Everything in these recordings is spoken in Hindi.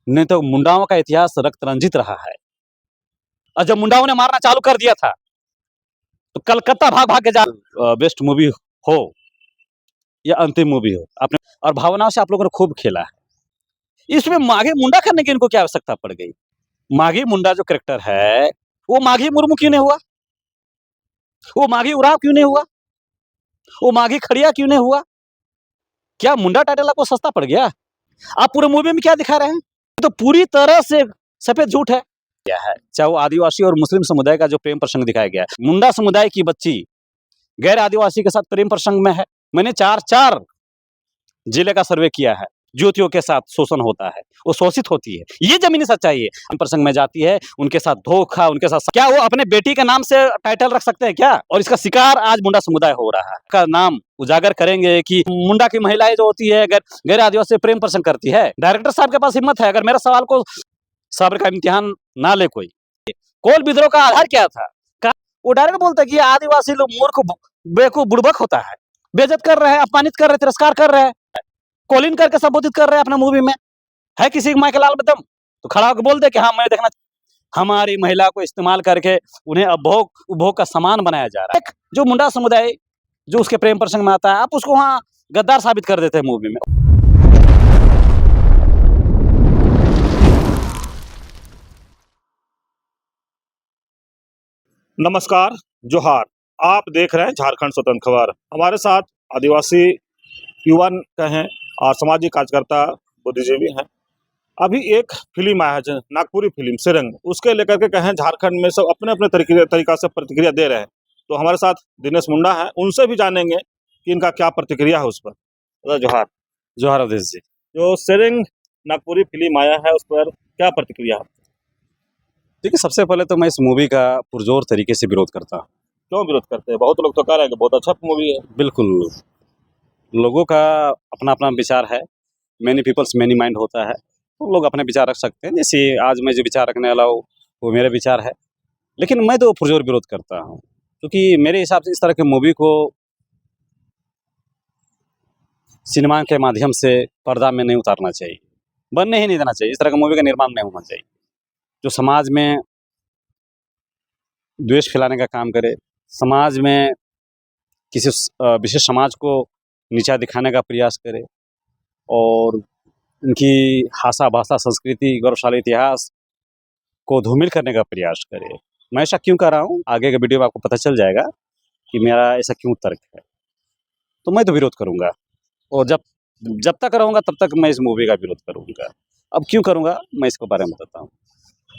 नहीं तो मुंडाओं का इतिहास रक्त रंजित रहा है। और जब मुंडाओं ने मारना चालू कर दिया था तो कलकत्ता भाग भाग के जा बेस्ट मूवी हो या अंतिम मूवी हो आपने, और भावनाओं से आप लोगों ने खूब खेला है। इसमें माघी मुंडा करने की इनको क्या आवश्यकता पड़ गई? माघी मुंडा जो कैरेक्टर है वो माघी मुर्मू क्यों नहीं हुआ? वो माघी उरांव क्यों नहीं हुआ? वो माघी खड़िया क्यों नहीं हुआ? क्या मुंडा टाइटल आपको सस्ता पड़ गया? आप पूरे मूवी में क्या दिखा रहे हैं? तो पूरी तरह से सफेद झूठ है। क्या है, चाहे वो आदिवासी और मुस्लिम समुदाय का जो प्रेम प्रसंग दिखाया गया है, मुंडा समुदाय की बच्ची गैर आदिवासी के साथ प्रेम प्रसंग में है। मैंने चार चार जिले का सर्वे किया है, ज्योतियों के साथ शोषण होता है, वो शोषित होती है, ये जमीनी सच्चाई है। प्रेम प्रसंग में जाती है, उनके साथ धोखा, उनके साथ क्या वो अपने बेटी के नाम से टाइटल रख सकते हैं क्या? और इसका शिकार आज मुंडा समुदाय हो रहा है। का नाम उजागर करेंगे कि मुंडा की महिलाएं जो होती है गैर आदिवासी से प्रेम प्रसंग करती है। डायरेक्टर साहब के पास हिम्मत है, अगर मेरा सवाल को सब्र का इम्तिहान ना ले कोई, कोल विद्रोह का आधार क्या था? वो डायरेक्ट बोलता है कि आदिवासी लोग मूर्ख बेवकूफ बुड़बक होता है, बेइज्जत कर रहे हैं, अपमानित कर रहे हैं, तिरस्कार कर रहे हैं, कॉलिन करके संबोधित कर रहे हैं अपने मूवी में। है किसी माइकल लाल में दम तो खड़ा होकर बोल दे कि हाँ मैं देखना। हमारी महिला को इस्तेमाल करके उन्हें उपभोग उपभोग का सामान बनाया जा रहा है। जो मुंडा समुदाय जो उसके प्रेम प्रसंग में आता है, आप उसको वहाँ गद्दार साबित कर देते हैं मूवी में। नमस्कार, जोहार। आप देख रहे हैं झारखंड स्वतंत्र खबर। हमारे साथ आदिवासी युवा कहें और सामाजिक कार्यकर्ता बुद्धिजीवी हैं। अभी एक फिल्म आया है, नागपुरी फिल्म सिरंग, उसके लेकर के कहें झारखंड में सब अपने अपने तरीका से प्रतिक्रिया दे रहे हैं। तो हमारे साथ दिनेश मुंडा है, उनसे भी जानेंगे कि इनका क्या प्रतिक्रिया है उस पर। जोहार। जोहार अवधेश जी। जो सिरंग नागपुरी फिल्म आया है उस पर क्या प्रतिक्रिया है? देखिए, सबसे पहले तो मैं इस मूवी का पुरजोर तरीके से विरोध करता हूँ। क्यों विरोध करते हैं? बहुत लोग तो कह रहे हैं कि बहुत अच्छा मूवी है। बिल्कुल, लोगों का अपना अपना विचार है, मैनी पीपल्स मैनी माइंड होता है, तो लोग अपने विचार रख सकते हैं। जैसे आज मैं जो विचार रखने वाला हूँ वो मेरा विचार है, लेकिन मैं तो पुरजोर विरोध करता हूँ, क्योंकि मेरे हिसाब से इस तरह के मूवी को सिनेमा के माध्यम से पर्दा में नहीं उतारना चाहिए, बनने ही नहीं देना चाहिए। इस तरह का मूवी का निर्माण नहीं होना चाहिए जो समाज में द्वेष फैलाने का काम करे, समाज में किसी विशेष समाज को नीचा दिखाने का प्रयास करे और उनकी भाषा भाषा संस्कृति गौरवशाली इतिहास को धूमिल करने का प्रयास करे। मैं ऐसा क्यों कर रहा हूँ, आगे के वीडियो में आपको पता चल जाएगा कि मेरा ऐसा क्यों तर्क है। तो मैं तो विरोध करूँगा, और जब जब तक रहूँगा तब तक मैं इस मूवी का विरोध करूँगा। अब क्यों करूँगा मैं इसके बारे में बताता हूँ।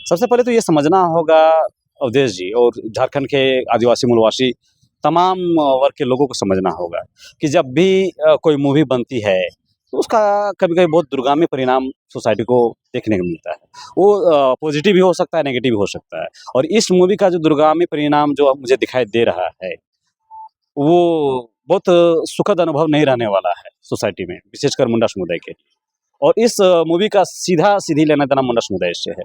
सबसे पहले तो ये समझना होगा अवधेश जी, और झारखंड के आदिवासी मूलवासी तमाम वर्ग के लोगों को समझना होगा कि जब भी कोई मूवी बनती है तो उसका कभी-कभी बहुत दूरगामी परिणाम सोसाइटी को देखने को मिलता है। वो पॉजिटिव भी हो सकता है, नेगेटिव भी हो सकता है, और इस मूवी का जो दूरगामी परिणाम जो मुझे दिखाई दे रहा है, वो बहुत सुखद अनुभव नहीं रहने वाला है सोसाइटी में, विशेषकर मुंडा समुदाय के लिए। और इस मूवी का सीधा-सीधी लेना-देना मुंडा समुदाय से है,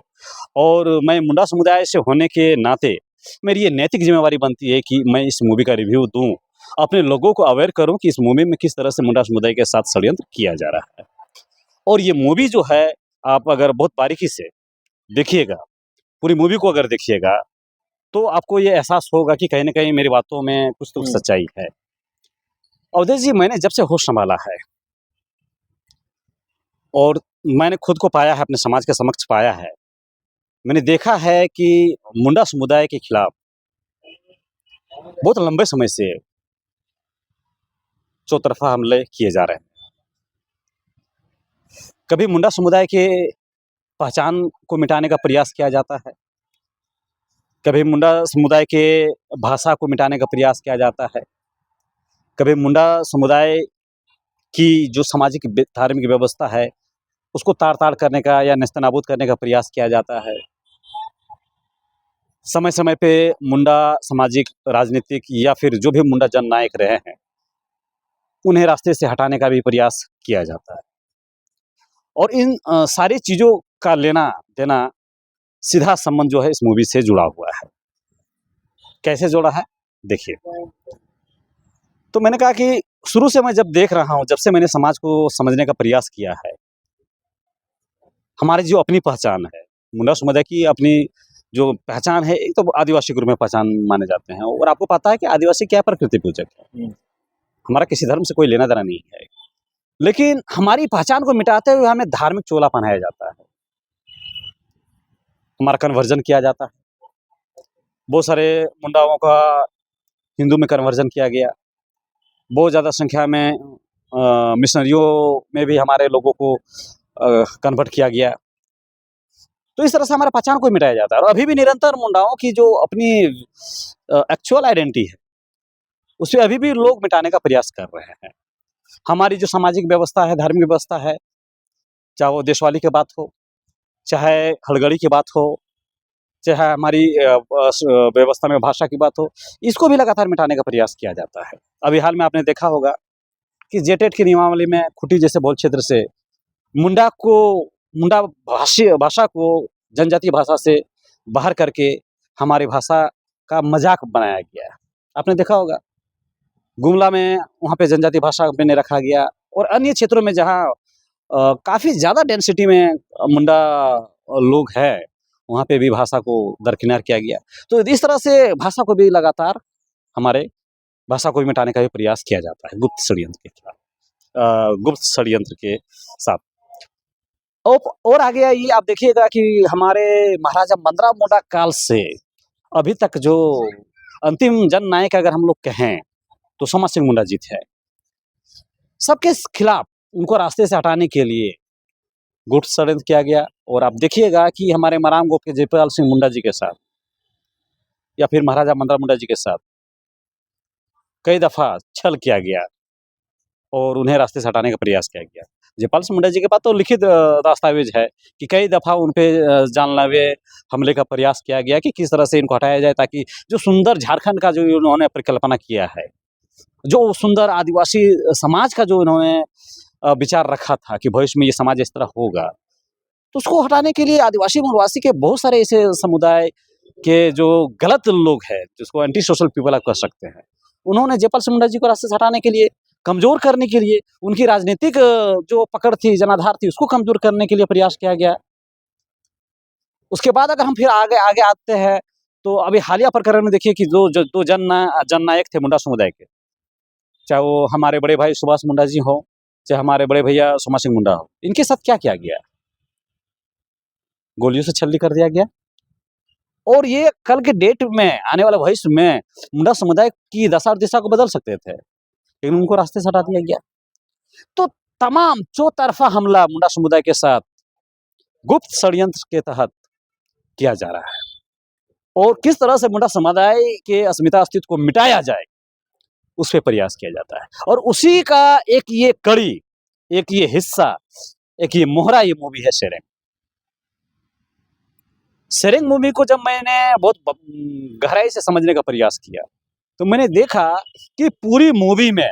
और मैं मुंडा समुदाय से होने के नाते मेरी ये नैतिक ज़िम्मेवारी बनती है कि मैं इस मूवी का रिव्यू दूँ, अपने लोगों को अवेयर करूँ कि इस मूवी में किस तरह से मुंडा समुदाय के साथ षड्यंत्र किया जा रहा है। और ये मूवी जो है, आप अगर बहुत बारीकी से देखिएगा, पूरी मूवी को अगर देखिएगा, तो आपको ये एहसास होगा कि कहीं न कहीं मेरी बातों में कुछ तो सच्चाई है। अवधेश जी, मैंने जब से होश संभाला है और मैंने खुद को पाया है, अपने समाज के समक्ष पाया है, मैंने देखा है कि मुंडा समुदाय के खिलाफ बहुत लंबे समय से चौतरफा हमले किए जा रहे हैं। कभी मुंडा समुदाय के पहचान को मिटाने का प्रयास किया जाता है, कभी मुंडा समुदाय के भाषा को मिटाने का प्रयास किया जाता है, कभी मुंडा समुदाय की जो सामाजिक धार्मिक व्यवस्था है उसको ताड़-ताड़ करने का या नेस्तनाबूद करने का प्रयास किया जाता है। समय-समय पे मुंडा सामाजिक, राजनीतिक या फिर जो भी मुंडा जननायक रहे हैं, उन्हें रास्ते से हटाने का भी प्रयास किया जाता है। और इन सारी चीज़ों का लेना-देना सीधा संबंध जो है इस मूवी से जुड़ा हुआ है। कैसे जोड़ा है? देखिए, तो मैंने कहा कि शुरू से मैं जब देख रहा हूँ, जब से मैंने समाज को समझने का प्रयास किया है, हमारी जो अपनी पहचान है, मुंडा समुदाय की अपनी जो पहचान है, एक तो आदिवासी ग्रुप में पहचान माने जाते हैं। और आपको पता है कि आदिवासी क्या है, प्रकृति पूजक है। हमारा किसी धर्म से कोई लेना देना नहीं है, लेकिन हमारी पहचान को मिटाते हुए हमें धार्मिक चोला पहनाया जाता है, हमारा कन्वर्जन किया जाता है। बहुत सारे मुंडाओं का हिंदू में कन्वर्जन किया गया, बहुत ज़्यादा संख्या में मिशनरियों में भी हमारे लोगों को कन्वर्ट किया गया। तो इस तरह से हमारा पहचान को मिटाया जाता है। और अभी भी निरंतर मुंडाओं की जो अपनी एक्चुअल आइडेंटिटी है, उसे अभी भी लोग मिटाने का प्रयास कर रहे हैं। हमारी जो सामाजिक व्यवस्था है, धार्मिक व्यवस्था है, चाहे वो देशवाली की बात हो, चाहे हड़गड़ी की बात हो, चाहे हमारी व्यवस्था में भाषा की बात हो, इसको भी लगातार मिटाने का प्रयास किया जाता है। अभी हाल में आपने देखा होगा कि जेटेट की नियमावली में खुटी जैसे बहुल क्षेत्र से मुंडा भाषा को जनजातीय भाषा से बाहर करके हमारी भाषा का मजाक बनाया गया है। आपने देखा होगा गुमला में वहाँ पे जनजातीय भाषा में रखा गया, और अन्य क्षेत्रों में जहाँ काफ़ी ज़्यादा डेंसिटी में मुंडा लोग हैं, वहाँ पे भी भाषा को दरकिनार किया गया। तो इस तरह से भाषा को भी लगातार हमारे भाषा को भी मिटाने का भी प्रयास किया जाता है गुप्त षड्यंत्र के खिलाफ, गुप्त षड्यंत्र के साथ। और आगे ये आप देखिएगा कि हमारे महाराजा मंदरा मुंडा काल से अभी तक जो अंतिम जननायक अगर हम लोग कहें तो सोमा सिंह मुंडा जी थे। सबके खिलाफ उनको रास्ते से हटाने के लिए गुप्त षड्यंत्र किया गया। और आप देखिएगा कि हमारे मराम गोप के जयपाल सिंह मुंडा जी के साथ या फिर महाराजा मंदरा मुंडा जी के साथ कई दफा छल किया गया और उन्हें रास्ते से हटाने का प्रयास किया गया। जयपाल सिंह मुंडा जी के पास तो लिखित दस्तावेज है कि कई दफा उन पे जानलेवा हमले का प्रयास किया गया कि किस तरह से इनको हटाया जाए, ताकि जो सुंदर झारखंड का जो उन्होंने परिकल्पना किया है, जो सुंदर आदिवासी समाज का जो इन्होंने विचार रखा था कि भविष्य में ये समाज इस तरह होगा, तो उसको हटाने के लिए आदिवासी मूलवासी के बहुत सारे ऐसे समुदाय के जो गलत लोग हैं, जिसको एंटी सोशल पीपल आप कह सकते हैं, उन्होंने जयपाल सिंह मुंडा जी को रास्ते से हटाने के लिए, कमजोर करने के लिए, उनकी राजनीतिक जो पकड़ थी, जनाधार थी, उसको कमजोर करने के लिए प्रयास किया गया। उसके बाद अगर हम फिर आगे आगे आते हैं तो अभी हालिया प्रकरण में देखिए कि दो जननायक थे मुंडा समुदाय के, चाहे वो हमारे बड़े भाई सुभाष मुंडा जी हो, चाहे हमारे बड़े भैया सोमा सिंह मुंडा हो, इनके साथ क्या किया गया? गोलियों से छल्ली कर दिया गया। और ये कल के डेट में, आने वाले भविष्य में मुंडा समुदाय की दशा और दिशा को बदल सकते थे, लेकिन उनको रास्ते से हटा दिया गया। तो तमाम चौतरफा हमला मुंडा समुदाय के साथ गुप्त षड्यंत्र के तहत किया जा रहा है, और किस तरह से मुंडा समुदाय के अस्मिता अस्तित्व को मिटाया जाए उस पर प्रयास किया जाता है। और उसी का एक ये कड़ी, एक ये हिस्सा, एक ये मोहरा, ये मूवी है सेरेंग। सेरेंग मूवी को जब मैंने बहुत गहराई से समझने का प्रयास किया तो मैंने देखा कि पूरी मूवी में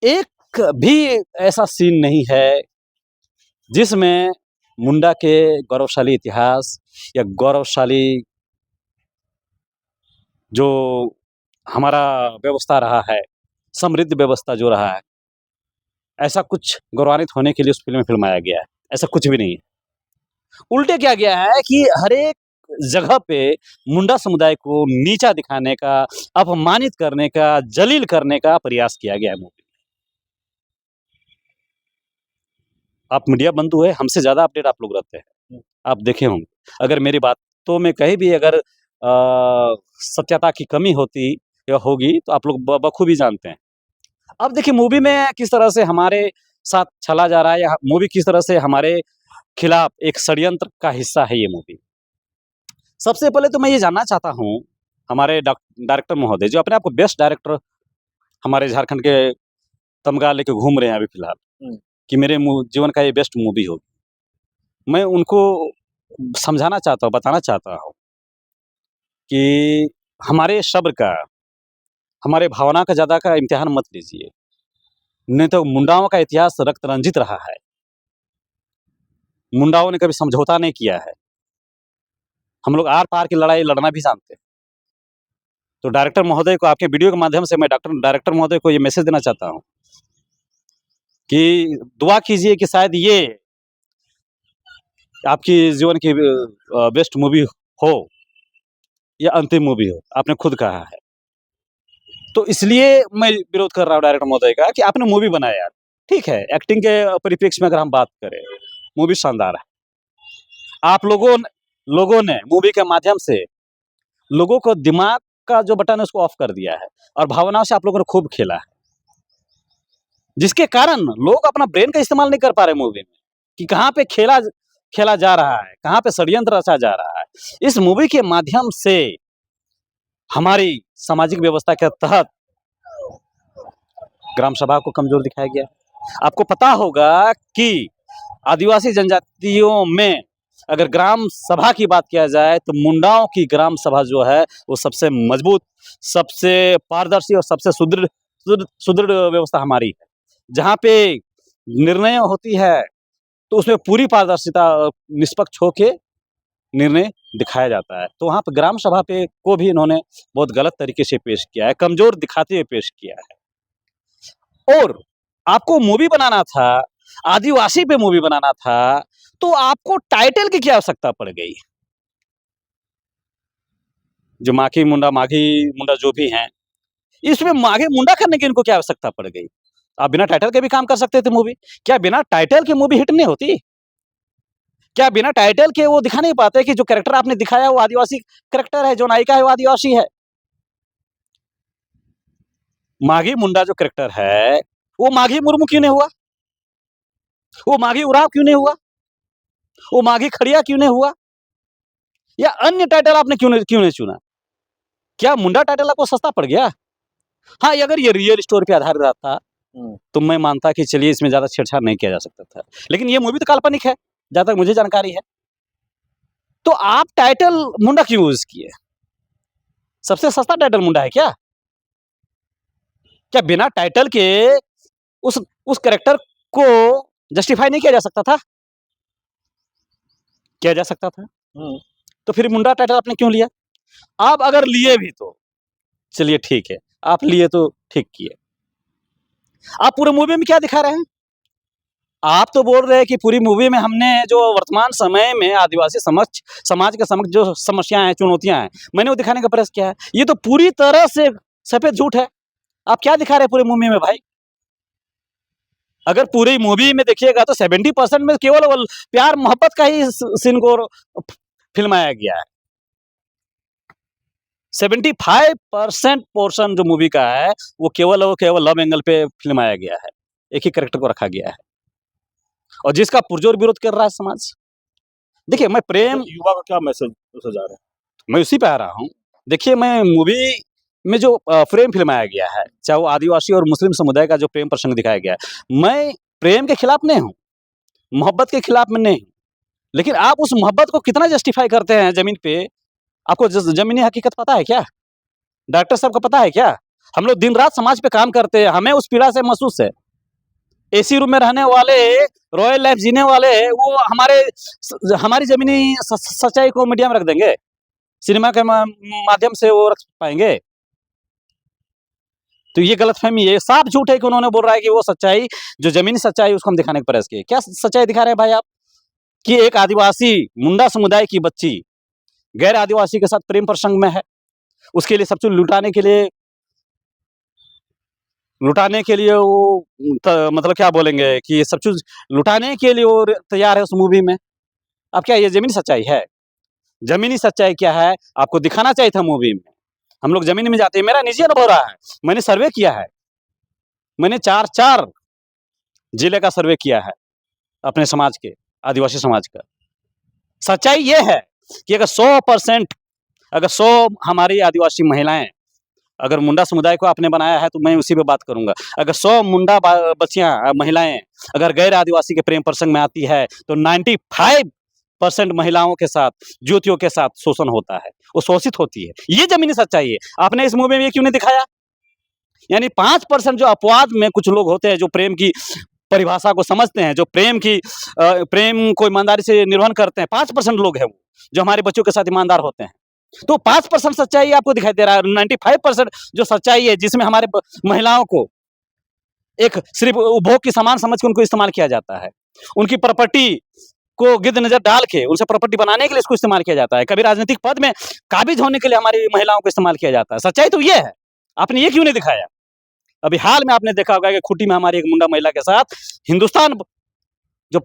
एक भी ऐसा सीन नहीं है जिसमें मुंडा के गौरवशाली इतिहास या गौरवशाली जो हमारा व्यवस्था रहा है, समृद्ध व्यवस्था जो रहा है, ऐसा कुछ गौरवान्वित होने के लिए उस फिल्म में फिल्माया गया है। ऐसा कुछ भी नहीं है। उल्टे क्या गया है कि हर एक जगह पे मुंडा समुदाय को नीचा दिखाने का, अपमानित करने का, जलील करने का प्रयास किया गया है मूवी में। आप मीडिया बंधु है, हमसे ज्यादा अपडेट आप लोग रहते हैं, आप देखे होंगे। अगर मेरी बातों में कहीं भी अगर सत्यता की कमी होती या होगी तो आप लोग बखूबी जानते हैं। अब देखिए मूवी में किस तरह से हमारे साथ चला जा रहा है, या मूवी किस तरह से हमारे खिलाफ एक षड्यंत्र का हिस्सा है ये मूवी। सबसे पहले तो मैं ये जानना चाहता हूँ हमारे डायरेक्टर महोदय, जो अपने आप को बेस्ट डायरेक्टर हमारे झारखंड के तमगा लेके घूम रहे हैं अभी फिलहाल, कि मेरे जीवन का ये बेस्ट मूवी होगी। मैं उनको समझाना चाहता हूँ, बताना चाहता हूँ कि हमारे शब्द का, हमारे भावना का ज़्यादा का इम्तिहान मत लीजिए, नहीं तो मुंडाओं का इतिहास रक्त रंजित रहा है। मुंडाओं ने कभी समझौता नहीं किया है। हम लोग आर पार की लड़ाई लड़ना भी जानते हैं। तो डायरेक्टर महोदय को आपके वीडियो के माध्यम से मैं डायरेक्टर महोदय को ये मैसेज देना चाहता हूँ कि दुआ कीजिए कि शायद ये आपकी जीवन की बेस्ट मूवी हो या अंतिम मूवी हो, आपने खुद कहा है। तो इसलिए मैं विरोध कर रहा हूँ डायरेक्टर महोदय का कि आपने मूवी बनाया यार, ठीक है, एक्टिंग के परिप्रेक्ष्य में अगर हम बात करें, मूवी शानदार है। आप लोगों ने मूवी के माध्यम से लोगों को दिमाग का जो बटन है उसको ऑफ कर दिया है और भावनाओं से आप लोगों ने खूब खेला है। जिसके कारण लोग अपना ब्रेन का इस्तेमाल नहीं कर पा रहे मूवी में कि कहाँ पे खेला जा रहा है, कहाँ पे षड्यंत्र रचा जा रहा है। इस मूवी के माध्यम से हमारी सामाजिक व्यवस्था के तहत ग्राम सभा को कमजोर दिखाया गया। आपको पता होगा कि आदिवासी जनजातियों में अगर ग्राम सभा की बात किया जाए तो मुंडाओं की ग्राम सभा जो है वो सबसे मजबूत, सबसे पारदर्शी और सबसे सुदृढ़ व्यवस्था हमारी है। जहाँ पे निर्णय होती है तो उसमें पूरी पारदर्शिता निष्पक्ष होके निर्णय दिखाया जाता है। तो वहाँ पे ग्राम सभा पे को भी इन्होंने बहुत गलत तरीके से पेश किया है, कमजोर दिखाते हुए पेश किया है। और आपको मूवी बनाना था, आदिवासी पे मूवी बनाना था, तो आपको टाइटल की क्या आवश्यकता पड़ गई? जो माघी मुंडा जो भी हैं, इसमें माघी मुंडा करने की इनको क्या आवश्यकता पड़ गई? आप बिना टाइटल के भी काम कर सकते थे मूवी। क्या बिना टाइटल की मूवी हिट नहीं होती? क्या बिना टाइटल के वो दिखा नहीं पाते कि जो कैरेक्टर आपने दिखाया वो आदिवासी कैरेक्टर है, जो नायिका है वो आदिवासी है? माघी मुंडा जो कैरेक्टर है, वो माघी मुर्मू क्यों नहीं हुआ? वो माघी उरांव क्यों नहीं हुआ? वो माघी खड़िया क्यों नहीं हुआ? या अन्य टाइटल आपने क्यों नहीं चुना? क्या मुंडा टाइटल आपको सस्ता पड़ गया? हाँ, अगर ये रियल स्टोरी पे आधारित रहता तो मैं मानता कि चलिए इसमें ज़्यादा छेड़छाड़ नहीं किया जा सकता था। लेकिन ये मूवी तो काल्पनिक है, जहाँ तक मुझे जानकारी है। तो आप टाइटल मुंडा क्यों यूज़ किए? सबसे सस्ता टाइटल मुंडा है क्या? क्या बिना टाइटल के उस कैरेक्टर को जस्टिफाई नहीं किया जा सकता था? किया जा सकता था। तो फिर मुंडा टाइटल आपने क्यों लिया? आप अगर लिए भी तो चलिए ठीक है, आप लिए तो ठीक किए। आप पूरे मूवी में क्या दिखा रहे हैं? आप तो बोल रहे हैं कि पूरी मूवी में हमने जो वर्तमान समय में आदिवासी समाज के समक्ष जो समस्याएं हैं, चुनौतियां हैं, मैंने वो दिखाने का प्रयास किया है। ये तो पूरी तरह से सफेद झूठ है। आप क्या दिखा रहे हैं पूरी मूवी में भाई? अगर पूरी मूवी में देखिएगा तो 70% में केवल प्यार मोहब्बत का ही सीन को फिल्माया गया है। 75% पोर्शन जो मूवी का है वो केवल लव एंगल पे फिल्माया गया है। एक ही कैरेक्टर को रखा गया है और जिसका पुरजोर विरोध कर रहा है समाज। देखिए मैं प्रेम युवा का क्या मैसेज जा रहा है? मैं उसी पे आ रहा हूँ। देखिए मैं मूवी में जो फ्रेम फिल्माया गया है, चाहे वो आदिवासी और मुस्लिम समुदाय का जो प्रेम प्रसंग दिखाया गया है, मैं प्रेम के खिलाफ नहीं हूँ, मोहब्बत के खिलाफ मैं नहीं हूँ। लेकिन आप उस मोहब्बत को कितना जस्टिफाई करते हैं जमीन पे? आपको जमीनी हकीकत पता है क्या? डॉक्टर साहब को पता है क्या? हम लोग दिन रात समाज पे काम करते हैं, हमें उस पीड़ा से महसूस है। एसी रूम में रहने वाले, रॉयल लाइफ जीने वाले, वो हमारी जमीनी सच्चाई को मीडिया में रख देंगे, सिनेमा के माध्यम से वो रख पाएंगे? तो ये गलतफहमी है, साफ झूठ है कि उन्होंने बोल रहा है कि वो सच्चाई, जो जमीनी सच्चाई उसको हम दिखाने का प्रयास किए। क्या सच्चाई दिखा रहे हैं भाई आप? कि एक आदिवासी मुंडा समुदाय की बच्ची गैर आदिवासी के साथ प्रेम प्रसंग में है, उसके लिए सब कुछ लुटाने के लिए वो मतलब क्या बोलेंगे कि सब कुछ लुटाने के लिए वो तैयार है उस मूवी में। अब क्या ये जमीनी सच्चाई है? जमीनी सच्चाई क्या है आपको दिखाना चाहिए था मूवी में। हम लोग जमीन में जाते हैं, मेरा निजी अनुभव रहा है, मैंने सर्वे किया है, मैंने 4 जिले का सर्वे किया है अपने समाज के, आदिवासी समाज का। सच्चाई ये है कि अगर 100% अगर 100 हमारी आदिवासी महिलाएं, अगर मुंडा समुदाय को आपने बनाया है तो मैं उसी पे बात करूंगा। अगर 100 मुंडा बच्चियां महिलाएं अगर गैर आदिवासी के प्रेम प्रसंग में आती है तो 95% महिलाओं के साथ, ज्योतियों के साथ शोषण होता है, वो शोषित होती है। ये जमीनी सच्चाई है। आपने इस मूवी में ये क्यों नहीं दिखाया? यानी 5% जो अपवाद में कुछ लोग होते हैं जो प्रेम की परिभाषा को समझते हैं, जो प्रेम को ईमानदारी से निर्वहन करते हैं, 5% लोग हैं वो जो हमारे बच्चों के साथ ईमानदार होते हैं। तो 5% सच्चाई आपको दिखाई दे रहा है। 95% जो सच्चाई है जिसमें हमारे महिलाओं को एक सिर्फ उपभोग की सामान समझ के उनको इस्तेमाल किया जाता है, उनकी प्रॉपर्टी को गिद्ध नजर डाल के उनसे प्रॉपर्टी बनाने के लिए इसको इस्तेमाल किया जाता है, कभी राजनीतिक पद में काबिज होने के लिए हमारी महिलाओं को इस्तेमाल किया जाता है। सच्चाई तो ये है, आपने ये क्यों नहीं दिखाया? अभी हाल में आपने देखा होगा कि खूंटी में हमारी एक मुंडा महिला के साथ हिंदुस्तान जो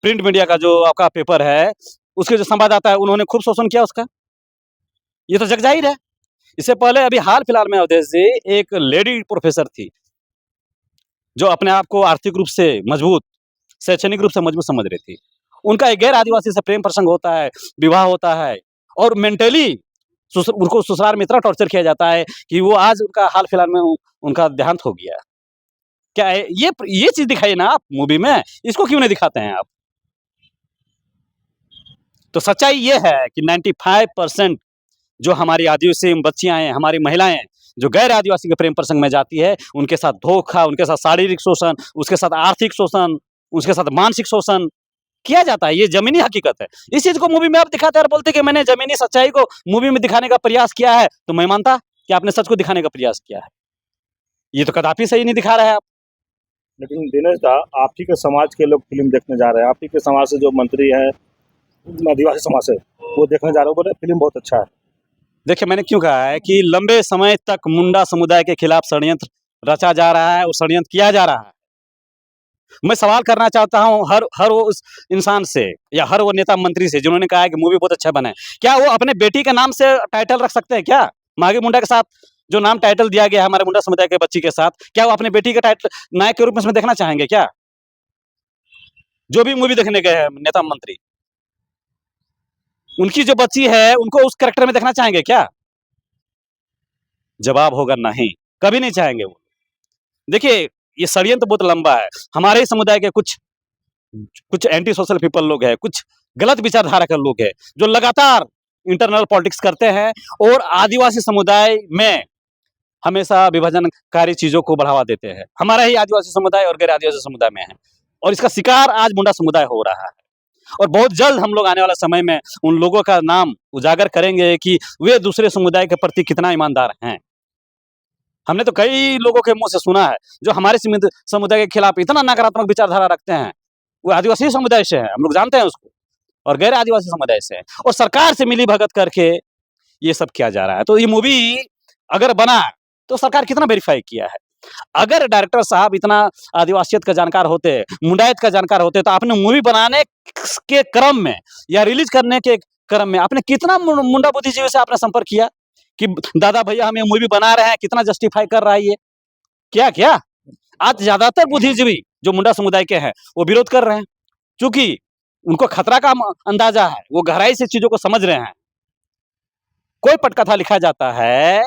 प्रिंट मीडिया का जो आपका पेपर है, उसके जो संवाददाता है, उन्होंने खूब शोषण किया उसका। ये तो जग जाहिर है। इससे पहले अभी हाल फिलहाल में अवधेश जी एक लेडी प्रोफेसर थी जो अपने आप को आर्थिक रूप से मजबूत, शैक्षणिक रूप से मजबूत समझ रही थी। उनका एक गैर आदिवासी से प्रेम प्रसंग होता है, विवाह होता है और मेंटली उनको ससुराल में इतना टॉर्चर किया जाता है कि वो आज उनका हाल फिलहाल में उनका देहांत हो गया। क्या है ये चीज दिखाइए ना आप मूवी में, इसको क्यों नहीं दिखाते हैं आप? तो सच्चाई ये है कि 95% जो हमारी आदिवासी बच्चियां हैं, हमारी महिलाएं हैं, जो गैर आदिवासी के प्रेम प्रसंग में जाती है, उनके साथ धोखा, उनके साथ शारीरिक शोषण, उसके साथ आर्थिक शोषण, उसके साथ मानसिक शोषण किया जाता है। ये जमीनी हकीकत है। इस चीज को मूवी में आप दिखाते हैं और बोलते हैं कि मैंने जमीनी सच्चाई को मूवी में दिखाने का प्रयास किया है, तो मैं मानता कि आपने सच को दिखाने का प्रयास किया है। ये तो कदापि सही नहीं दिखा रहे हैं आप। लेकिन दिनेश दा, आप ही के समाज के लोग फिल्म देखने जा रहे हैं, आप ही के समाज से जो मंत्री हैं आदिवासी समाज से, वो देखने जा रहे हो, बोले फिल्म बहुत अच्छा है। देखिए, मैंने क्यों कहा है कि लंबे समय तक मुंडा समुदाय के खिलाफ षड्यंत्र रचा जा रहा है और षड्यंत्र किया जा रहा है। मैं सवाल करना चाहता हूं हर वो उस इंसान से या हर वो नेता मंत्री से जिन्होंने कहा है कि मूवी बहुत अच्छा बना है। क्या वो अपने बेटी के नाम से टाइटल रख सकते हैं क्या? माघी मुंडा के साथ जो नाम टाइटल दिया गया है हमारे मुंडा समुदाय के बच्ची के साथ, क्या वो अपने बेटी के टाइटल नायक के रूप में इसमें देखना चाहेंगे क्या? जो भी मूवी देखने गए हैं नेता मंत्री, उनकी जो बच्ची है उनको उस कैरेक्टर में देखना चाहेंगे क्या? जवाब होगा नहीं, कभी नहीं चाहेंगे वो। देखिए, ये षड्यंत्र बहुत लंबा है। हमारे ही समुदाय के कुछ एंटी सोशल पीपल लोग हैं, कुछ गलत विचारधारा के लोग हैं, जो लगातार इंटरनल पॉलिटिक्स करते हैं और आदिवासी समुदाय में हमेशा विभाजनकारी चीजों को बढ़ावा देते हैं। हमारा ही आदिवासी समुदाय और गैर आदिवासी समुदाय में है और इसका शिकार आज मुंडा समुदाय हो रहा है। और बहुत जल्द हम लोग आने वाला समय में उन लोगों का नाम उजागर करेंगे कि वे दूसरे समुदाय के प्रति कितना ईमानदार हैं। हमने तो कई लोगों के मुंह से सुना है जो हमारे समुदाय के खिलाफ इतना नकारात्मक विचारधारा रखते हैं, वो आदिवासी समुदाय से है, हम लोग जानते हैं उसको, और गैर आदिवासी समुदाय से है, और सरकार से मिली भगत करके ये सब किया जा रहा है। तो ये मूवी अगर बना तो सरकार कितना वेरीफाई किया है? अगर डायरेक्टर साहब इतना आदिवासियत का जानकार होते, मुंडायत का जानकार होते, तो आपने मूवी बनाने के क्रम में या रिलीज करने के क्रम में आपने कितना मुंडा बुद्धिजीवी से आपने संपर्क किया कि दादा भैया हम ये मूवी बना रहे हैं, कितना जस्टिफाई कर रहा है ये? क्या आज ज्यादातर बुद्धिजीवी जो मुंडा समुदाय के हैं वो विरोध कर रहे हैं, क्योंकि उनको खतरा का अंदाजा है, वो गहराई से चीजों को समझ रहे हैं। कोई पटकथा लिखा जाता है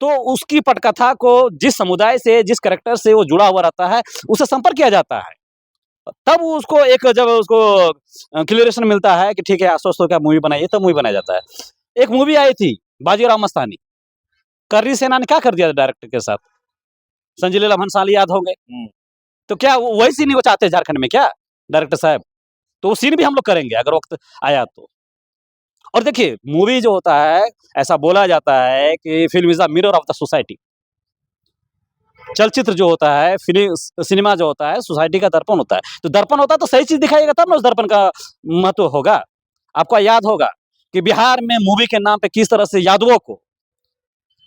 तो उसकी पटकथा को जिस समुदाय से, जिस कैरेक्टर से वो जुड़ा हुआ रहता है, उससे संपर्क किया जाता है, तब उसको जब उसको क्लियरेशन मिलता है कि ठीक है आश्वस्त होकर मूवी बनाइए, तब मूवी बनाया जाता है। एक मूवी आई थी बाजीराव मस्तानी, कर्री सेना ने क्या कर दिया डायरेक्टर के साथ? संजय लीला भंसाली याद होंगे। तो क्या वही सीन वो चाहते हैं झारखंड में क्या डायरेक्टर साहब? तो वो सीन भी हम लोग करेंगे अगर वक्त आया तो। और देखिए, मूवी जो होता है, ऐसा बोला जाता है कि film is the mirror of the society. चलचित्र जो होता है, सिनेमा जो होता है, सोसाइटी का दर्पण होता है। तो दर्पण होता है तो सही चीज दिखाएगा तब ना उस दर्पण का महत्व होगा। आपको याद होगा कि बिहार में मूवी के नाम पे किस तरह से यादवों को,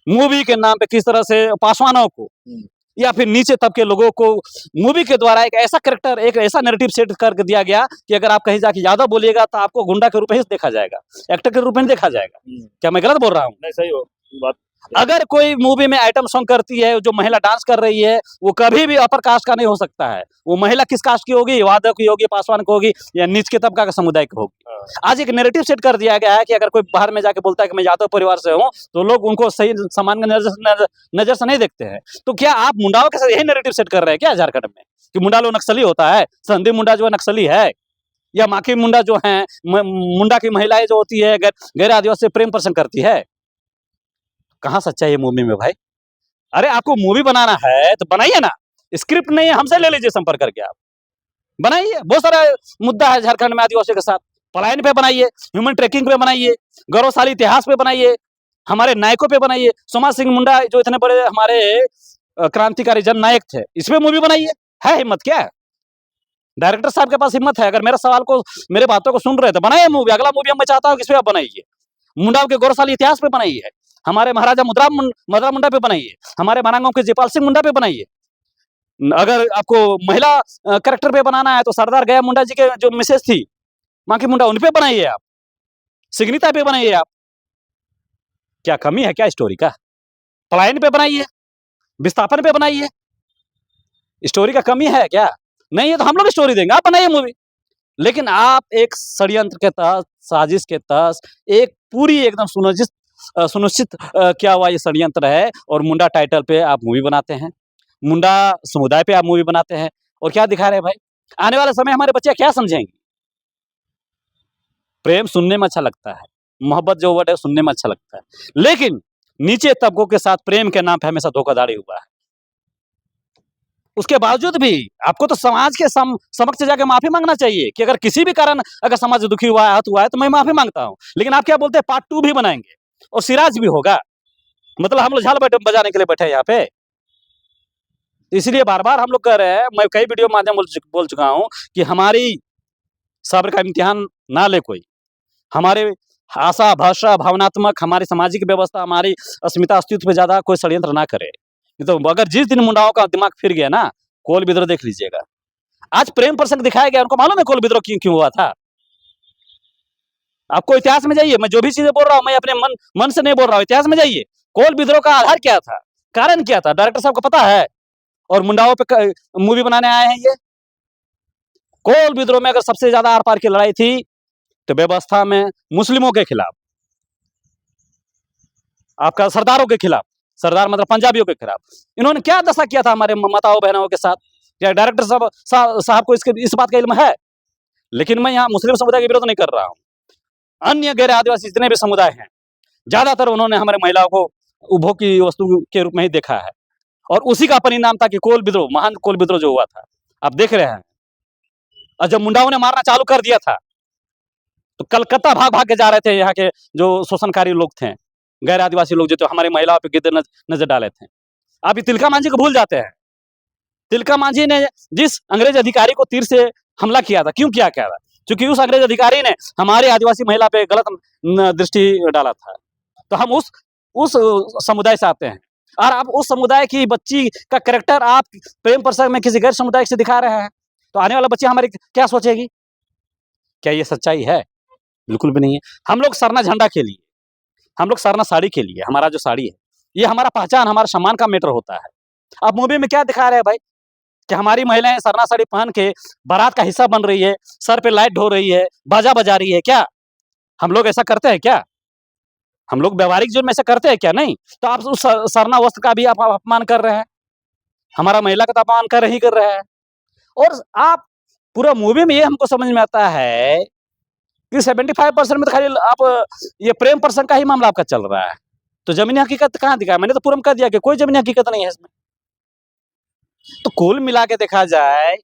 मूवी के नाम पे किस तरह से पासवानों को या फिर नीचे तबके लोगों को मूवी के द्वारा एक ऐसा कैरेक्टर, एक ऐसा नैरेटिव सेट करके दिया गया कि अगर आप कहीं जाके यादव बोलिएगा तो आपको गुंडा के रूप में ही देखा जाएगा, एक्टर के रूप में देखा जाएगा। क्या मैं गलत बोल रहा हूँ? नहीं, सही हो बात। अगर कोई मूवी में आइटम सॉन्ग करती है, जो महिला डांस कर रही है, वो कभी भी अपर कास्ट का नहीं हो सकता है। वो महिला किस कास्ट की होगी? यादव की होगी, पासवान की होगी, या नीच के तबका का समुदाय की होगी। आज एक नैरेटिव सेट कर दिया गया है कि अगर कोई बाहर में जाके बोलता है कि मैं यादव परिवार से हूँ, तो लोग उनको सही सामान्य नजर से नहीं देखते हैं। तो क्या आप मुंडाओं के साथ यही नैरेटिव सेट कर रहे हैं क्या झारखंड में, कि मुंडा लोग नक्सली होता है, संदीप मुंडा जो है नक्सली है, या माखी मुंडा जो है, मुंडा की महिलाएं जो होती है गैर आदिवासी से प्रेम प्रसंग करती है? कहाँ सच्चाई है मूवी में भाई? अरे आपको मूवी बनाना है तो बनाइए ना, स्क्रिप्ट नहीं है हमसे ले लीजिए संपर्क करके, आप बनाइए। बहुत सारा मुद्दा है झारखंड में आदिवासियों के साथ, पलायन पे बनाइए, ह्यूमन ट्रैकिंग पे बनाइए, गौरवशाली इतिहास पे बनाइए, हमारे नायकों पे बनाइए। सोमा सिंह मुंडा जो इतने बड़े हमारे क्रांतिकारी जन नायक थे, इस पे मूवी बनाइए। है हिम्मत क्या? डायरेक्टर साहब के पास हिम्मत है, अगर मेरे सवाल को, मेरे बातों को सुन रहे हैं तो बनाइए मूवी। अगला मूवी मैं चाहता हूँ किस पे आप बनाइए, मुंडाओं के गौरवशाली इतिहास पे बनाइए, हमारे महाराजा मदरा मुंडा पे बनाइए, हमारे मारांगांव के जयपाल सिंह मुंडा पे बनाइए। अगर आपको महिला कैरेक्टर पे बनाना है तो सरदार गया मुंडा जी के जो मिसेस थी मांकी मुंडा, उन पे बनाइए आप, सिग्निता पे बनाइए आप। क्या कमी है क्या स्टोरी का? पलायन पे बनाइए, विस्थापन पे बनाइए। स्टोरी का कमी है क्या? नहीं है तो हम लोग स्टोरी देंगे, आप बनाइए मूवी। लेकिन आप एक षड्यंत्र के तहत, साजिश के तहत, एक पूरी एकदम सुनिश्चित क्या हुआ ये षड्यंत्र है, और मुंडा टाइटल पे आप मूवी बनाते हैं, मुंडा समुदाय पे आप मूवी बनाते हैं, और क्या दिखा रहे हैं भाई? आने वाले समय हमारे बच्चे क्या समझेंगे? प्रेम सुनने में अच्छा लगता है, मोहब्बत जो वर्ड है सुनने में अच्छा लगता है, लेकिन नीचे तबकों के साथ प्रेम के नाम पे हमेशा धोखाधड़ी हुआ है। उसके बावजूद भी आपको तो समाज के समक्ष जाके माफी मांगना चाहिए कि अगर किसी भी कारण अगर समाज दुखी हुआ है, आहत हुआ है, तो मैं माफी मांगता हूं। लेकिन आप क्या बोलते हैं, पार्ट 2 भी बनाएंगे और सिराज भी होगा। मतलब हम लोग झाल बजाने के लिए बैठे हैं यहाँ पे। इसलिए बार बार हम लोग कह रहे हैं, मैं कई वीडियो माध्यम बोल चुका हूं कि हमारी सब्र का इम्तिहान ना ले कोई, हमारे आशा भाषा भावनात्मक, हमारी सामाजिक व्यवस्था, हमारी अस्मिता अस्तित्व पे ज्यादा कोई षड्यंत्र ना करे। नहीं तो अगर जिस दिन मुंडाओं का दिमाग फिर गया ना, कोल विद्रोह देख लीजिएगा। आज प्रेम प्रसंग दिखाया गया, उनको मालूम है कोल विद्रोह क्यों हुआ था? आपको इतिहास में जाइए, मैं जो भी चीजें बोल रहा हूं मैं अपने मन से नहीं बोल रहा हूं, इतिहास में जाइए। कोल विद्रोह का आधार क्या था, कारण क्या था, डायरेक्टर साहब को पता है, और मुंडाओं पे मूवी बनाने आए हैं ये। कोल विद्रोह में अगर सबसे ज्यादा आर पार की लड़ाई थी तो व्यवस्था में मुस्लिमों के खिलाफ, आपका सरदारों के खिलाफ, सरदार मतलब पंजाबियों के खिलाफ। इन्होंने क्या दशा किया था हमारे माताओं बहनों के साथ? क्या डायरेक्टर साहब को इस बात का इल्म है? लेकिन मैं यहाँ मुस्लिम समुदाय के विरोध नहीं कर रहा हूँ, अन्य गैर आदिवासी जितने भी समुदाय हैं, ज्यादातर उन्होंने हमारे महिलाओं को उपभोग की वस्तु के रूप में ही देखा है, और उसी का परिणाम था कि कोल विद्रोह, महान कोल विद्रोह जो हुआ था, आप देख रहे हैं। और जब मुंडाओं ने मारना चालू कर दिया था तो कलकत्ता भाग भाग के जा रहे थे यहाँ के जो शोषणकारी लोग थे, गैर आदिवासी लोग, जो तो हमारे महिलाओं पे गिद्ध नजर डाले थे। आप ये तिलका मांझी को भूल जाते हैं। तिलका मांझी ने जिस अंग्रेज अधिकारी को तीर से हमला किया था, क्यों किया था? क्योंकि उस अंग्रेज अधिकारी ने हमारे आदिवासी महिला पे गलत दृष्टि डाला था। तो हम उस समुदाय से आते हैं, और आप उस समुदाय की बच्ची का कैरेक्टर आप प्रेम प्रसंग में किसी गैर समुदाय से दिखा रहे हैं, तो आने वाला बच्ची हमारी क्या सोचेगी? क्या ये सच्चाई है? बिल्कुल भी नहीं है। हम लोग सरना झंडा के लिए, हम लोग सरना साड़ी के लिए, हमारा जो साड़ी है ये हमारा पहचान, हमारा सम्मान का मैटर होता है। अब मूवी में क्या दिखा रहे हैं भाई कि हमारी महिलाएं सरना साड़ी पहन के बारात का हिस्सा बन रही है, सर पे लाइट ढो रही है, बाजा बजा रही है। क्या हम लोग ऐसा करते हैं क्या? हम लोग व्यवहारिक जीवन में ऐसा करते हैं क्या? नहीं। तो आप उस सरना वस्त्र का भी आप अपमान कर रहे हैं, हमारा महिला का तो अपमान कर रहे हैं। और आप पूरा मूवी में ये हमको समझ में आता है कि 75% में तो खाली आप ये प्रेम प्रसंग का ही मामला आपका चल रहा है। तो जमीनी हकीकत कहाँ दिखा? मैंने तो पूरा कह दिया कि कोई जमीनी हकीकत नहीं है इसमें। तो कुल मिला के देखा जाए,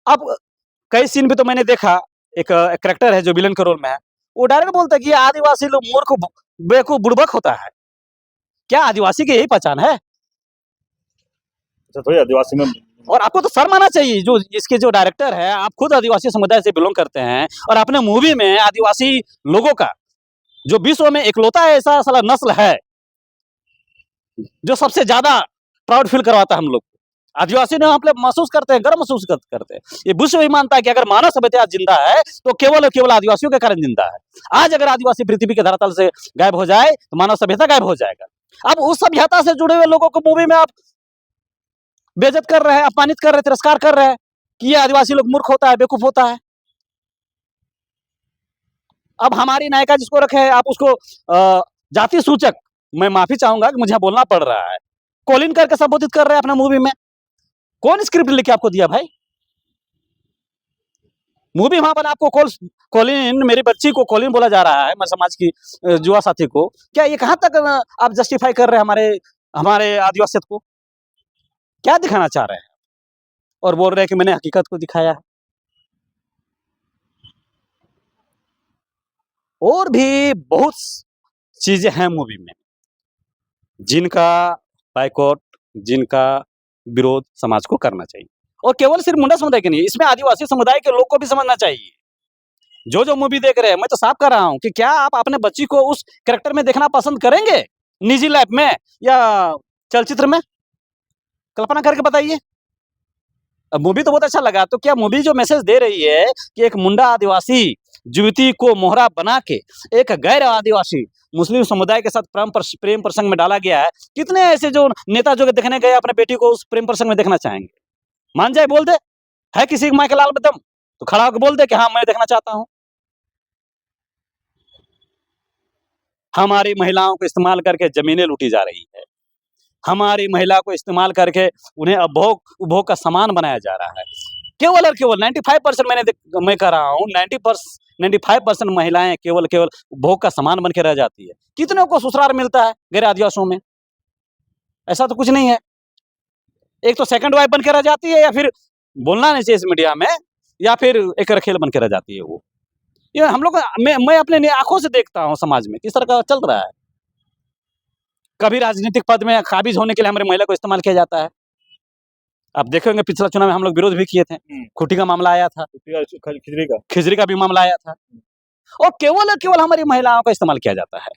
अब कई सीन पे तो मैंने देखा, एक कैरेक्टर है जो विलन के रोल में है, वो डायरेक्ट बोलता है कि ये आदिवासी लोग मूर्ख बेवकूफ बुड़बक होता है। क्या आदिवासी की यही पहचान है? अच्छा, तो ये आदिवासी में और आपको तो शर्म आना चाहिए, जो इसके जो डायरेक्टर है, आप खुद आदिवासी समुदाय से बिलोंग करते हैं, और अपने मूवी में आदिवासी लोगों का, जो विश्व में इकलौता ऐसा साला नस्ल है जो सबसे ज्यादा प्राउड फील करवाता है हम लोग, आदिवासी ने हम लोग महसूस करते हैं, गर्व महसूस करते हैं। ये विश्व भी मानता है कि अगर मानव सभ्यता आज जिंदा है तो केवल और केवल आदिवासियों के कारण जिंदा है। आज अगर आदिवासी पृथ्वी के धरातल से गायब हो जाए तो मानव सभ्यता गायब हो जाएगा। अब उस सभ्यता से जुड़े हुए लोगों को मूवी में आप बेइज्जत कर रहे हैं, अपमानित कर रहे हैं, तिरस्कार कर रहे हैं कि ये आदिवासी लोग मूर्ख होता है, बेवकूफ होता है। अब हमारी नायिका जिसको रखे हैं, आप उसको जाति सूचक, मैं माफी चाहूंगा कि मुझे बोलना पड़ रहा है, कॉलिन करके संबोधित कर रहे हैं अपने मूवी में। कौन स्क्रिप्ट लिख के आपको दिया भाई? मूवी वहां पर आपको कॉलिन, मेरी बच्ची को कॉलिन बोला जा रहा है, हमारे समाज की युवा साथी को। क्या ये कहां तक आप जस्टिफाई कर रहे हैं हमारे आदिवासियत को? क्या दिखाना चाह रहे हैं? और बोल रहे हैं कि मैंने हकीकत को दिखाया है। और भी बहुत चीजें हैं मूवी में जिनका बाइकआउट, जिनका विरोध समाज को करना चाहिए, और केवल सिर्फ मुंडा समुदाय के नहीं, इसमें आदिवासी समुदाय के लोग को भी समझना चाहिए। जो मूवी देख रहे हैं, मैं तो साफ कर रहा हूँ कि क्या आप अपने बच्ची को उस कैरेक्टर में देखना पसंद करेंगे? निजी लाइफ में या चलचित्र में? कल्पना करके बताइए। अब मूवी तो बहुत अच्छा लगा, तो क्या मूवी जो मैसेज दे रही है कि एक मुंडा आदिवासी युवती को मोहरा बना के एक गैर आदिवासी मुस्लिम समुदाय के साथ प्रेम प्रसंग में डाला गया है। कितने ऐसे जो नेता जो देखने गए अपने बेटी को उस प्रेम प्रसंग में देखना चाहेंगे? मान जाए, बोल दे, है किसी के माँ के लाल में दम तो खड़ा होकर बोल दे कि हाँ मैं देखना चाहता हूँ। हमारी महिलाओं को इस्तेमाल करके जमीनें लूटी जा रही है, हमारी महिला को इस्तेमाल करके उन्हें उपभोग का सामान बनाया जा रहा है। केवल और केवल 95% मैं कह रहा हूँ 95% महिलाएं केवल उपभोग का सामान बन के रह जाती है। कितनों को ससुराल मिलता है गैर आदिवासियों में? ऐसा तो कुछ नहीं है। एक तो सेकंड वाइफ बन के रह जाती है, या फिर बोलना नहीं चाहिए इस मीडिया में, या फिर एक रखेल बन के रह जाती है वो। ये हम लोग मैं अपने आंखों से देखता हूँ समाज में किस तरह का चल रहा है। कभी राजनीतिक पद में काबिज होने के लिए हमारी महिला को इस्तेमाल किया जाता है। आप देखेंगे पिछला चुनाव में हम लोग विरोध भी किए थे, खुटी का मामला आया था, खिजरी का भी मामला आया था, और केवल हमारी महिलाओं का इस्तेमाल किया जाता है।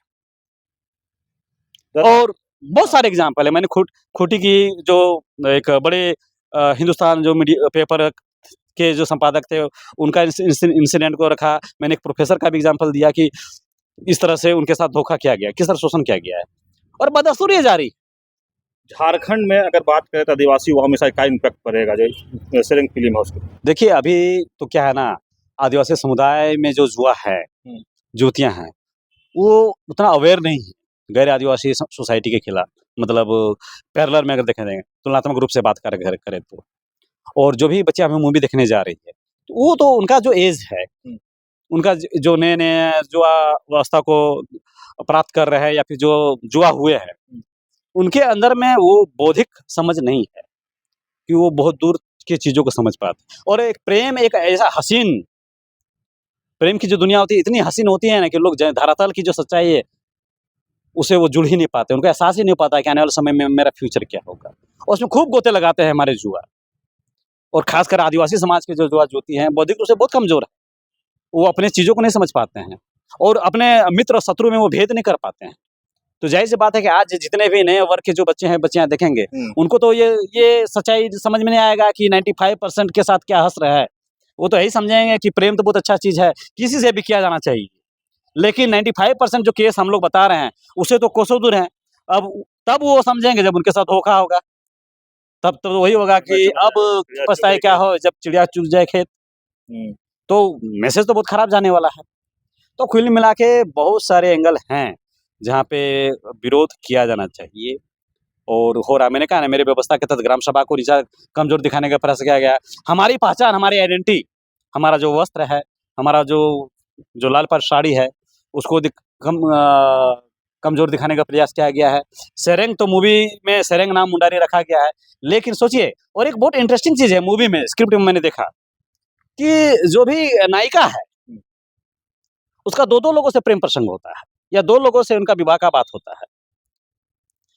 और बहुत सारे एग्जाम्पल है। मैंने खुटी की जो एक बड़े हिंदुस्तान जो मीडिया पेपर के जो संपादक थे उनका इंसिडेंट को रखा। मैंने एक प्रोफेसर का भी एग्जाम्पल दिया कि इस तरह से उनके साथ धोखा किया गया, किस तरह शोषण किया गया है, और बदस्तूर ये जारी। झारखंड में अगर बात करें तो आदिवासी वो हमेशा क्या इम्पैक्ट पड़ेगा जो सेरेंग फिल्म है उसको? देखिए अभी तो क्या है ना, आदिवासी समुदाय में जो जुआ है, जुतियां हैं, वो उतना अवेयर नहीं है गैर आदिवासी सोसाइटी के खिलाफ। मतलब पैरेलल में अगर देखें तुलनात्मक रूप से बात करें तो, और जो भी बच्चे हमें मूवी देखने जा रही है तो वो तो उनका जो एज है, उनका जो नए नए जुआ व्यवस्था को प्राप्त कर रहे हैं या फिर जो जुआ हुए हैं, उनके अंदर में वो बौद्धिक समझ नहीं है कि वो बहुत दूर की चीजों को समझ पाते। और एक प्रेम एक ऐसा हसीन, प्रेम की जो दुनिया होती है इतनी हसीन होती है ना कि लोग धरातल की जो सच्चाई है उसे वो जुड़ ही नहीं पाते, उनको एहसास ही नहीं पाता कि आने वाले समय में मेरा फ्यूचर क्या होगा। और उसमें खूब गोते लगाते हैं हमारे जुआ, और खासकर आदिवासी समाज के जो जुआ जोती हैं बौद्धिक रूप से बहुत कमजोर है। वो अपने चीजों को नहीं समझ पाते हैं, और अपने मित्र और शत्रु में वो भेद नहीं कर पाते हैं। तो जाहिर सी बात है कि आज जितने भी नए वर्ग के जो बच्चे हैं बच्चियां देखेंगे, उनको तो ये सच्चाई समझ में नहीं आएगा कि 95% के साथ क्या हंस रहा है। वो तो यही समझेंगे कि प्रेम तो बहुत अच्छा चीज है, किसी से भी किया जाना चाहिए। लेकिन 95% जो केस हम लोग बता रहे हैं उससे तो कोसों दूर हैं। अब तब वो समझेंगे जब उनके साथ धोखा होगा, तब तो वही होगा कि अब पछताए क्या हो जब चिड़िया चुग जाए खेत। तो मैसेज तो बहुत खराब जाने वाला है। तो कुल मिला के बहुत सारे एंगल हैं जहाँ पे विरोध किया जाना चाहिए, और हो रहा। मैंने कहा ना, मेरे व्यवस्था के तहत ग्राम सभा को नीचा कमजोर दिखाने का प्रयास किया गया। हमारी पहचान, हमारी आइडेंटिटी, हमारा जो वस्त्र है, हमारा जो लाल पर साड़ी है, उसको कमजोर दिखाने का प्रयास किया गया है। सेरेंग तो मूवी में सेरेंग नाम मुंडारी रखा गया है, लेकिन सोचिए, और एक बहुत इंटरेस्टिंग चीज है मूवी में, स्क्रिप्ट में मैंने देखा कि जो भी नायिका है उसका दो लोगों से प्रेम प्रसंग होता है, या दो लोगों से उनका विवाह का बात होता है।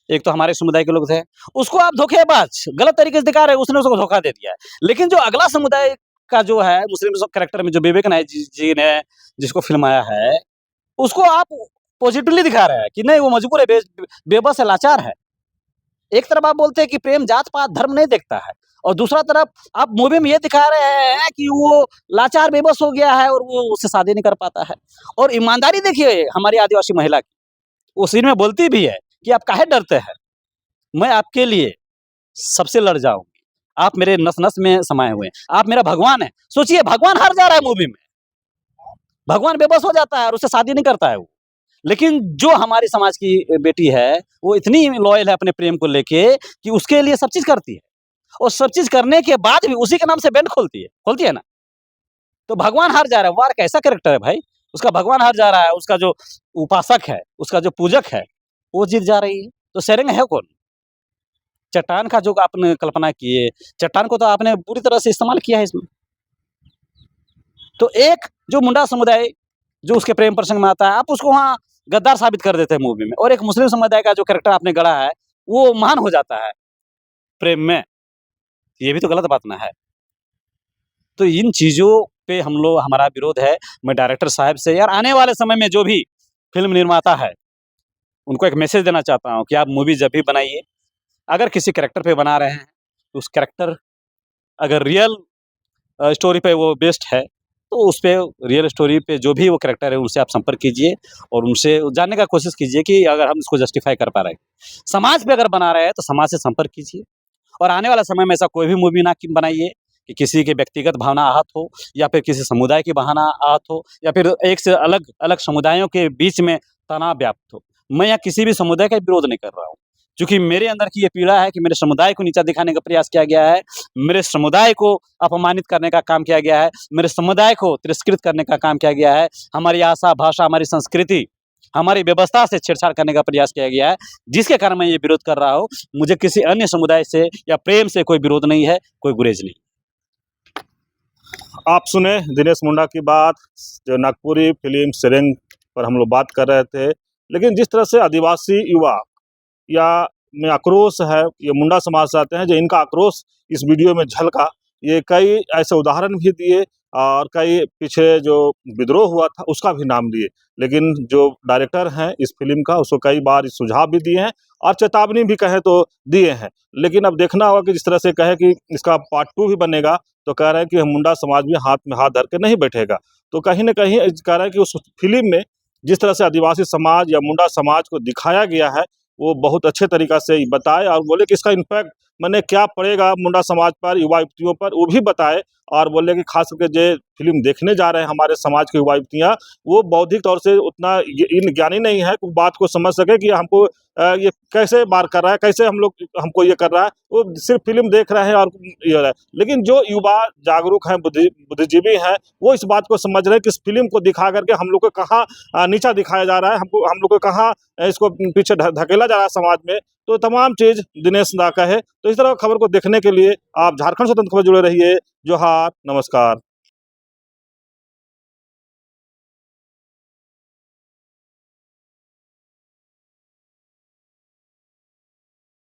एक तो हमारे समुदाय के लोग थे, उसको आप धोखेबाज गलत तरीके से दिखा रहे हैं, उसने उसको धोखा दे दिया है। लेकिन जो अगला समुदाय का जो है मुस्लिम कैरेक्टर में जो विवेक नायक जी ने जिसको फिल्माया है, उसको आप पॉजिटिवली दिखा रहे हैं कि नहीं वो मजबूर है, बेबस है, लाचार है। एक तरफ आप बोलते हैं कि प्रेम जात पात धर्म नहीं देखता है, और दूसरा तरफ आप मूवी में ये दिखा रहे हैं कि वो लाचार बेबस हो गया है और वो उससे शादी नहीं कर पाता है। और ईमानदारी देखिए हमारी आदिवासी महिला की, वो सीन में बोलती भी है कि आप काहे डरते हैं, मैं आपके लिए सबसे लड़ जाऊंगी, आप मेरे नस नस में समाये हुए हैं, आप मेरा भगवान है। सोचिए, भगवान हार जा रहा है मूवी में, भगवान बेबस हो जाता है और उससे शादी नहीं करता है वो। लेकिन जो हमारी समाज की बेटी है वो इतनी लॉयल है अपने प्रेम को लेके कि उसके लिए सब चीज करती है, और सब चीज करने के बाद भी उसी के नाम से बैंड खोलती है ना। तो भगवान हार जा रहा है। वार कैसा कैरेक्टर है भाई, उसका भगवान हार जा रहा है, उसका जो उपासक है, उसका जो पूजक है, वो जीत जा रही है। तो सेरेंग है कौन? चट्टान का जो आपने कल्पना की है, चट्टान को तो आपने पूरी तरह से इस्तेमाल किया है इसमें। तो एक जो मुंडा समुदाय जो उसके प्रेम प्रसंग में आता है, आप उसको वहाँ गद्दार साबित कर देते हैं मूवी में, और एक मुस्लिम समुदाय का जो कैरेक्टर आपने गढ़ा है वो महान हो जाता है प्रेम में। ये भी तो गलत बात ना है। तो इन चीज़ों पे हमारा विरोध है। मैं डायरेक्टर साहब से यार आने वाले समय में जो भी फ़िल्म निर्माता है, उनको एक मैसेज देना चाहता हूँ कि आप मूवी जब भी बनाइए, अगर किसी कैरेक्टर पे बना रहे हैं, तो उस कैरेक्टर अगर रियल स्टोरी पे वो बेस्ड है, तो उस पे रियल स्टोरी पे जो भी वो कैरेक्टर है, उनसे आप संपर्क कीजिए और उनसे जानने का कोशिश कीजिए कि अगर हम इसको जस्टिफ़ाई कर पा रहे हैं। समाज पे अगर बना रहे हैं, तो समाज से संपर्क कीजिए और आने वाला समय में ऐसा कोई भी मूवी ना कि बनाइए कि किसी की व्यक्तिगत भावना आहत हो या फिर किसी समुदाय की भावना आहत हो या फिर एक से अलग-अलग समुदायों के बीच में तनाव व्याप्त हो। मैं यहाँ किसी भी समुदाय का विरोध नहीं कर रहा हूँ, क्योंकि मेरे अंदर की ये पीड़ा है कि मेरे समुदाय को नीचा दिखाने का प्रयास किया गया है, मेरे समुदाय को अपमानित करने का काम किया गया है, मेरे समुदाय को तिरस्कृत करने का काम किया गया है, हमारी आशा, भाषा, हमारी संस्कृति, हमारी व्यवस्था से छेड़छाड़ करने का प्रयास किया गया है, जिसके कारण मैं ये विरोध कर रहा हूँ। मुझे किसी अन्य समुदाय से या प्रेम से कोई विरोध नहीं है, कोई गुरेज नहीं। आप सुने दिनेश मुंडा की बात, जो नागपुरी फिल्म सेरेंग पर हम लोग बात कर रहे थे। लेकिन जिस तरह से आदिवासी युवा या में आक्रोश है, ये मुंडा समाज से आते हैं, जो इनका आक्रोश इस वीडियो में झलका। ये कई ऐसे उदाहरण भी दिए और कई पीछे जो विद्रोह हुआ था उसका भी नाम लिए। लेकिन जो डायरेक्टर हैं इस फिल्म का, उसको कई बार सुझाव भी दिए हैं और चेतावनी भी कहें तो दिए हैं। लेकिन अब देखना होगा कि जिस तरह से कहे कि इसका पार्ट 2 भी बनेगा, तो कह रहे हैं कि मुंडा समाज भी हाथ में हाथ धर के नहीं बैठेगा। तो कहीं न कहीं कह रहे हैं कि उस फ़िल्म में जिस तरह से आदिवासी समाज या मुंडा समाज को दिखाया गया है, वो बहुत अच्छे तरीक़ा से बताए और बोले कि इसका इम्पैक्ट माने क्या पड़ेगा मुंडा समाज पर, युवा-युवतियों पर, वो भी बताए। और बोले कि ख़ास करके जो फ़िल्म देखने जा रहे हैं हमारे समाज के युवा-युवतियाँ, वो बौद्धिक तौर से उतना इन ज्ञानी नहीं है कि बात को समझ सके कि हमको ये कैसे वार कर रहा है, कैसे हमको ये कर रहा है। वो सिर्फ़ फ़िल्म देख रहे हैं और ये हो रहा है। लेकिन जो युवा जागरूक हैं, बुद्धिजीवी हैं, वो इस बात को समझ रहे हैं कि इस फ़िल्म को दिखा कर के हम लोग को कहाँ नीचा दिखाया जा रहा है, हम लोग को कहाँ इसको पीछे धकेला जा रहा है समाज में। तो तमाम चीज़ दिनेश दा का है। तो इस तरह खबर को देखने के लिए आप झारखंड स्वतंत्र खबर जुड़े रहिए। जोहार, नमस्कार।